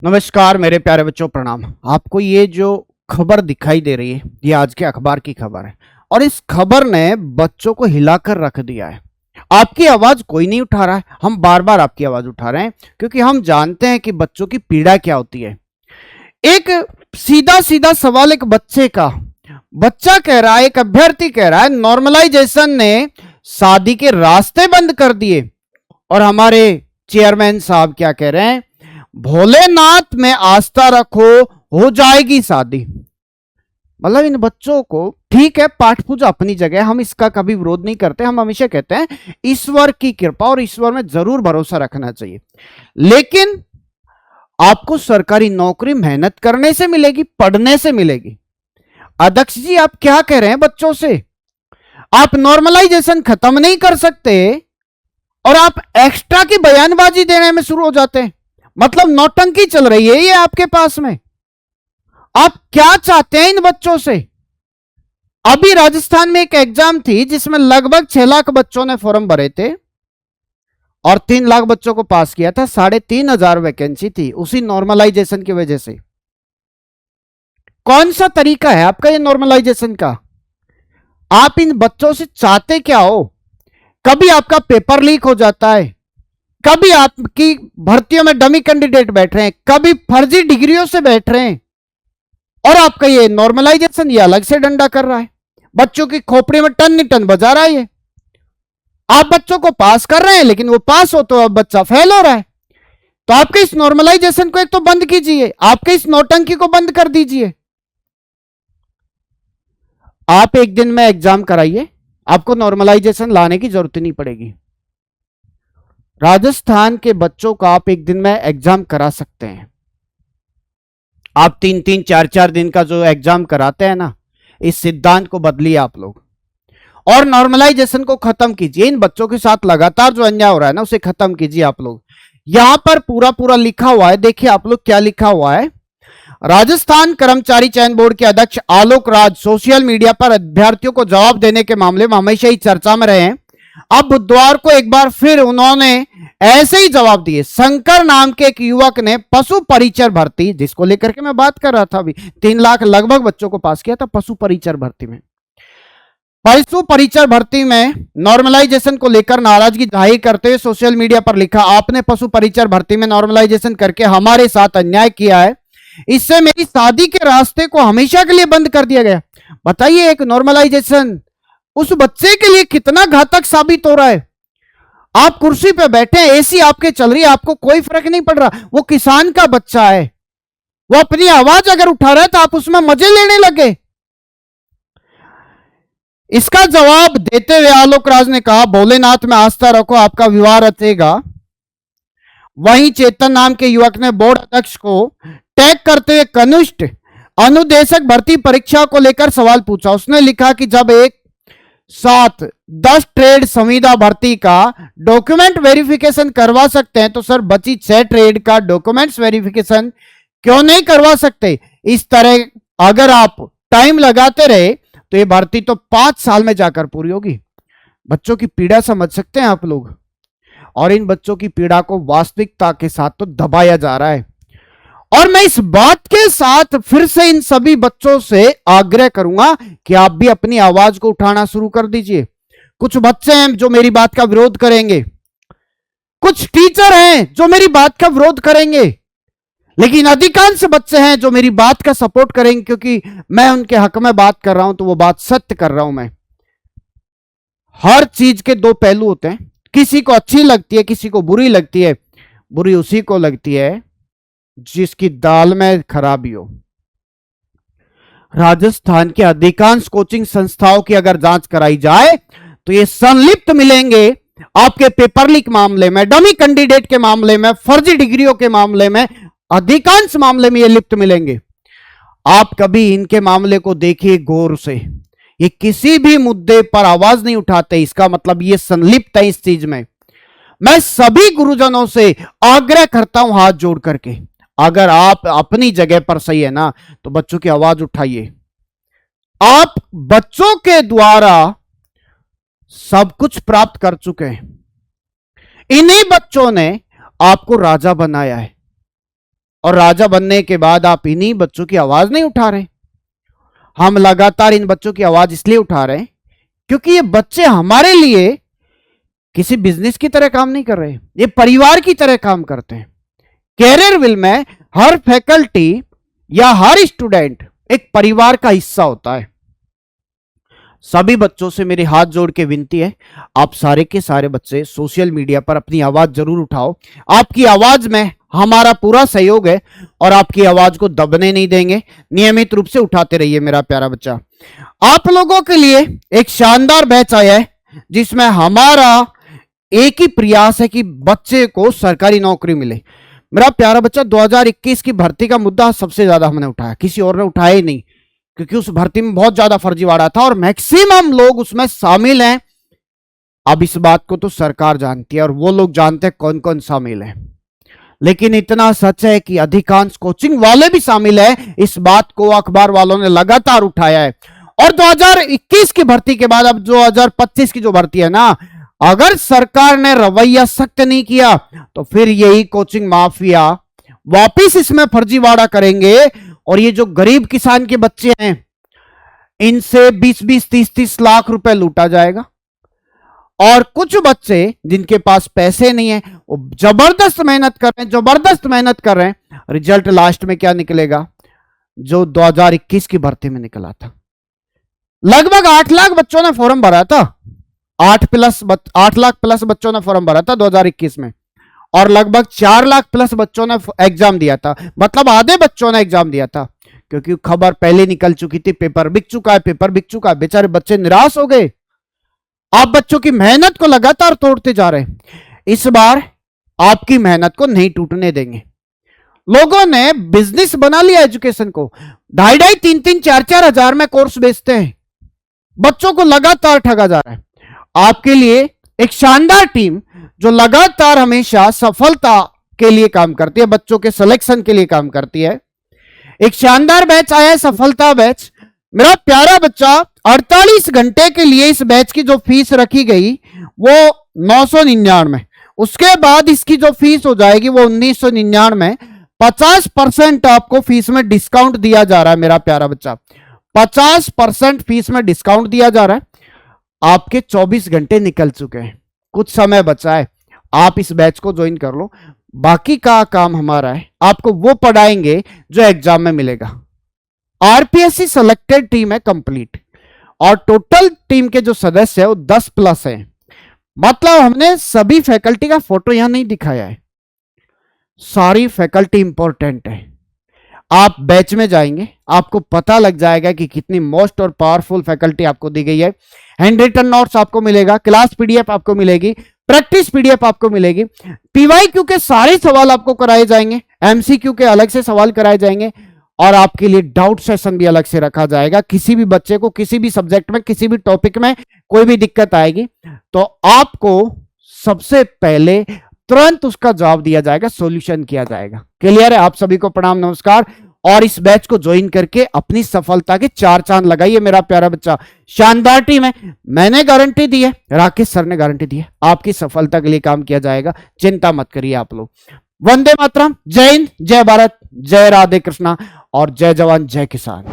नमस्कार मेरे प्यारे बच्चों, प्रणाम। आपको ये जो खबर दिखाई दे रही है, ये आज के अखबार की खबर है और इस खबर ने बच्चों को हिलाकर रख दिया है। आपकी आवाज कोई नहीं उठा रहा है, हम बार बार आपकी आवाज उठा रहे हैं क्योंकि हम जानते हैं कि बच्चों की पीड़ा क्या होती है। एक सीधा सीधा सवाल एक बच्चे का, बच्चा कह रहा है, एक अभ्यर्थी कह रहा है, नॉर्मलाइजेशन ने शादी के रास्ते बंद कर दिए। और हमारे चेयरमैन साहब क्या कह रहे हैं? भोलेनाथ में आस्था रखो, हो जाएगी शादी। मतलब इन बच्चों को, ठीक है, पाठ पूजा अपनी जगह, हम इसका कभी विरोध नहीं करते। हम हमेशा कहते हैं ईश्वर की कृपा और ईश्वर में जरूर भरोसा रखना चाहिए, लेकिन आपको सरकारी नौकरी मेहनत करने से मिलेगी, पढ़ने से मिलेगी। अध्यक्ष जी, आप क्या कह रहे हैं बच्चों से? आप नॉर्मलाइजेशन खत्म नहीं कर सकते और आप एक्स्ट्रा की बयानबाजी देने में शुरू हो जाते हैं। मतलब नौटंकी चल रही है ये आपके पास में। आप क्या चाहते हैं इन बच्चों से? अभी राजस्थान में एक एग्जाम थी जिसमें लगभग 6 लाख बच्चों ने फॉर्म भरे थे और 3 लाख बच्चों को पास किया था। 3,500 वैकेंसी थी उसी नॉर्मलाइजेशन की वजह से। कौन सा तरीका है आपका ये नॉर्मलाइजेशन का? आप इन बच्चों से चाहते क्या हो? कभी आपका पेपर लीक हो जाता है, कभी आपकी भर्तियों में डमी कैंडिडेट बैठ रहे हैं, कभी फर्जी डिग्रियों से बैठ रहे हैं, और आपका ये नॉर्मलाइजेशन ये अलग से डंडा कर रहा है, बच्चों की खोपड़ी में टन टन बजा रहा है। ये आप बच्चों को पास कर रहे हैं, लेकिन वो पास हो तो अब बच्चा फेल हो रहा है। तो आपके इस नॉर्मलाइजेशन को एक तो बंद कीजिए, आपके इस नौटंकी को बंद कर दीजिए। आप एक दिन में एग्जाम कराइए, आपको नॉर्मलाइजेशन लाने की जरूरत नहीं पड़ेगी। राजस्थान के बच्चों का आप एक दिन में एग्जाम करा सकते हैं। आप 3-3, 4-4 दिन का जो एग्जाम कराते हैं ना, इस सिद्धांत को बदलिए आप लोग और नॉर्मलाइजेशन को खत्म कीजिए। इन बच्चों के साथ लगातार जो अन्याय हो रहा है ना, उसे खत्म कीजिए आप लोग। यहां पर पूरा पूरा लिखा हुआ है, देखिए आप लोग क्या लिखा हुआ है। राजस्थान कर्मचारी चयन बोर्ड के अध्यक्ष आलोक राज सोशल मीडिया पर अभ्यर्थियों को जवाब देने के मामले में हमेशा ही चर्चा में रहे हैं। अब बुधवार को एक बार फिर उन्होंने ऐसे ही जवाब दिए। शंकर नाम के एक युवक ने पशु परिचर भर्ती, जिसको लेकर के मैं बात कर रहा था अभी, 3 लाख लगभग बच्चों को पास किया था पशु परिचर भर्ती में। पशु परिचर भर्ती में नॉर्मलाइजेशन को लेकर नाराजगी जाहिर करते हुए सोशल मीडिया पर लिखा, आपने पशु परिचर भर्ती में नॉर्मलाइजेशन करके हमारे साथ अन्याय किया है, इससे मेरी शादी के रास्ते को हमेशा के लिए बंद कर दिया गया। बताइए, एक नॉर्मलाइजेशन उस बच्चे के लिए कितना घातक साबित हो रहा है। आप कुर्सी पे बैठे हैं, एसी आपके चल रही है, आपको कोई फर्क नहीं पड़ रहा। वो किसान का बच्चा है, वो अपनी आवाज अगर उठा रहा है तो आप उसमें मजे लेने लगे। इसका जवाब देते हुए आलोक राज ने कहा, भोलेनाथ में आस्था रखो, आपका विवाह रचेगा। वहीं चेतन नाम के युवक ने बोर्ड अध्यक्ष को टैग करते हुए कनिष्ठ अनुदेशक भर्ती परीक्षा को लेकर सवाल पूछा। उसने लिखा कि जब एक साथ 10 ट्रेड संविदा भर्ती का डॉक्यूमेंट वेरिफिकेशन करवा सकते हैं तो सर बची 6 ट्रेड का डॉक्यूमेंट्स वेरिफिकेशन क्यों नहीं करवा सकते? इस तरह अगर आप टाइम लगाते रहे तो ये भर्ती तो 5 साल में जाकर पूरी होगी। बच्चों की पीड़ा समझ सकते हैं आप लोग, और इन बच्चों की पीड़ा को वास्तविकता के साथ तो दबाया जा रहा है। और मैं इस बात के साथ फिर से इन सभी बच्चों से आग्रह करूंगा कि आप भी अपनी आवाज को उठाना शुरू कर दीजिए। कुछ बच्चे हैं जो मेरी बात का विरोध करेंगे, कुछ टीचर हैं जो मेरी बात का विरोध करेंगे, लेकिन अधिकांश बच्चे हैं जो मेरी बात का सपोर्ट करेंगे, क्योंकि मैं उनके हक में बात कर रहा हूं तो वो बात सत्य कर रहा हूं। मैं हर चीज के 2 पहलू होते हैं, किसी को अच्छी लगती है, किसी को बुरी लगती है। बुरी उसी को लगती है जिसकी दाल में खराबी हो। राजस्थान के अधिकांश कोचिंग संस्थाओं की अगर जांच कराई जाए तो ये संलिप्त मिलेंगे आपके पेपर लीक मामले में, डमी कैंडिडेट के मामले में, फर्जी डिग्रियों के मामले में, अधिकांश मामले में ये लिप्त मिलेंगे। आप कभी इनके मामले को देखिए गौर से। ये किसी भी मुद्दे पर आवाज नहीं उठाते, इसका मतलब ये संलिप्त है इस चीज में। मैं सभी गुरुजनों से आग्रह करता हूं हाथ जोड़ करके, अगर आप अपनी जगह पर सही है ना तो बच्चों की आवाज उठाइए। आप बच्चों के द्वारा सब कुछ प्राप्त कर चुके हैं, इन्हीं बच्चों ने आपको राजा बनाया है। और राजा बनने के बाद आप इन्हीं बच्चों की आवाज नहीं उठा रहे। हम लगातार इन बच्चों की आवाज इसलिए उठा रहे हैं क्योंकि ये बच्चे हमारे लिए किसी बिजनेस की तरह काम नहीं कर रहे, ये परिवार की तरह काम करते हैं। कैरियर विल में हर फैकल्टी या हर स्टूडेंट एक परिवार का हिस्सा होता है। सभी बच्चों से मेरी हाथ जोड़ के विनती है, आप सारे के सारे बच्चे सोशल मीडिया पर अपनी आवाज जरूर उठाओ। आपकी आवाज में हमारा पूरा सहयोग है और आपकी आवाज को दबने नहीं देंगे। नियमित रूप से उठाते रहिए मेरा प्यारा बच्चा। आप लोगों के लिए एक शानदार बैच आया है जिसमें हमारा एक ही प्रयास है कि बच्चे को सरकारी नौकरी मिले। मेरा प्यारा बच्चा, 2021 की भर्ती का मुद्दा सबसे ज्यादा हमने उठाया, किसी और ने उठाया ही नहीं, क्योंकि उस भर्ती में बहुत ज्यादा फर्जीवाड़ा था और मैक्सिमम लोग उसमें शामिल हैं। अब इस बात को तो सरकार जानती है और वो लोग जानते हैं कौन कौन शामिल है, लेकिन इतना सच है कि अधिकांश कोचिंग वाले भी शामिल है। इस बात को अखबार वालों ने लगातार उठाया है। और 2021 की भर्ती के बाद अब 2025 की जो भर्ती है ना, अगर सरकार ने रवैया सख्त नहीं किया तो फिर यही कोचिंग माफिया वापिस इसमें फर्जीवाड़ा करेंगे और ये जो गरीब किसान के बच्चे हैं इनसे 20-20, 30-30 लाख रुपए लूटा जाएगा। और कुछ बच्चे जिनके पास पैसे नहीं है वो जबरदस्त मेहनत कर रहे हैं, जबरदस्त मेहनत कर रहे हैं। रिजल्ट लास्ट में क्या निकलेगा जो 2021 की भर्ती में निकला था। लगभग 8 लाख बच्चों ने फॉर्म भरा था, 8 लाख प्लस बच्चों ने फॉर्म भरा था 2021 में, और लगभग 4 लाख प्लस बच्चों ने एग्जाम दिया था। मतलब आधे बच्चों ने एग्जाम दिया था, क्योंकि खबर पहले निकल चुकी थी, पेपर बिक चुका है, पेपर बिक चुका है। बेचारे बच्चे निराश हो गए। आप बच्चों की मेहनत को लगातार तोड़ते जा रहे हैं। इस बार आपकी मेहनत को नहीं टूटने देंगे। लोगों ने बिजनेस बना लिया एजुकेशन को, 2,500, 3,300, 4,4 हजार में कोर्स बेचते हैं, बच्चों को लगातार ठगा जा रहा है। आपके लिए एक शानदार टीम जो लगातार हमेशा सफलता के लिए काम करती है, बच्चों के सिलेक्शन के लिए काम करती है। एक शानदार बैच आया है, सफलता बैच। मेरा प्यारा बच्चा, 48 घंटे के लिए इस बैच की जो फीस रखी गई वो 999, उसके बाद इसकी जो फीस हो जाएगी वो 1999। 50% आपको फीस में डिस्काउंट दिया जा रहा है मेरा प्यारा बच्चा, 50% फीस में डिस्काउंट दिया जा रहा है। आपके 24 घंटे निकल चुके हैं, कुछ समय बचा है, आप इस बैच को ज्वाइन कर लो। बाकी का काम हमारा है, आपको वो पढ़ाएंगे जो एग्जाम में मिलेगा। आरपीएससी सेलेक्टेड टीम है कंप्लीट, और टोटल टीम के जो सदस्य है वो 10+ हैं। मतलब हमने सभी फैकल्टी का फोटो यहां नहीं दिखाया है, सारी फैकल्टी इंपॉर्टेंट है। आप बैच में जाएंगे, आपको पता लग जाएगा कि कितनी मोस्ट और पावरफुल फैकल्टी आपको दी गई है। हैंड रिटन नोट्स आपको मिलेगा, क्लास पीडीएफ आपको मिलेगी, प्रैक्टिस पीडीएफ आपको मिलेगी, पीवाईक्यू के सारे सवाल आपको कराए जाएंगे, एमसीक्यू के अलग से सवाल कराए जाएंगे, और आपके लिए डाउट सेशन भी अलग से रखा जाएगा। किसी भी बच्चे को किसी भी सब्जेक्ट में, किसी भी टॉपिक में कोई भी दिक्कत आएगी तो आपको सबसे पहले तुरंत उसका जवाब दिया जाएगा, सॉल्यूशन किया जाएगा। क्लियर है? आप सभी को प्रणाम, नमस्कार। और इस बैच को ज्वाइन करके अपनी सफलता के 4 चांद लगाइए मेरा प्यारा बच्चा। शानदार टीम है, मैंने गारंटी दी है, राकेश सर ने गारंटी दी है, आपकी सफलता के लिए काम किया जाएगा। चिंता मत करिए आप लोग। वंदे मातरम, जय हिंद, जय भारत, जय राधे कृष्णा, और जय जवान जय किसान।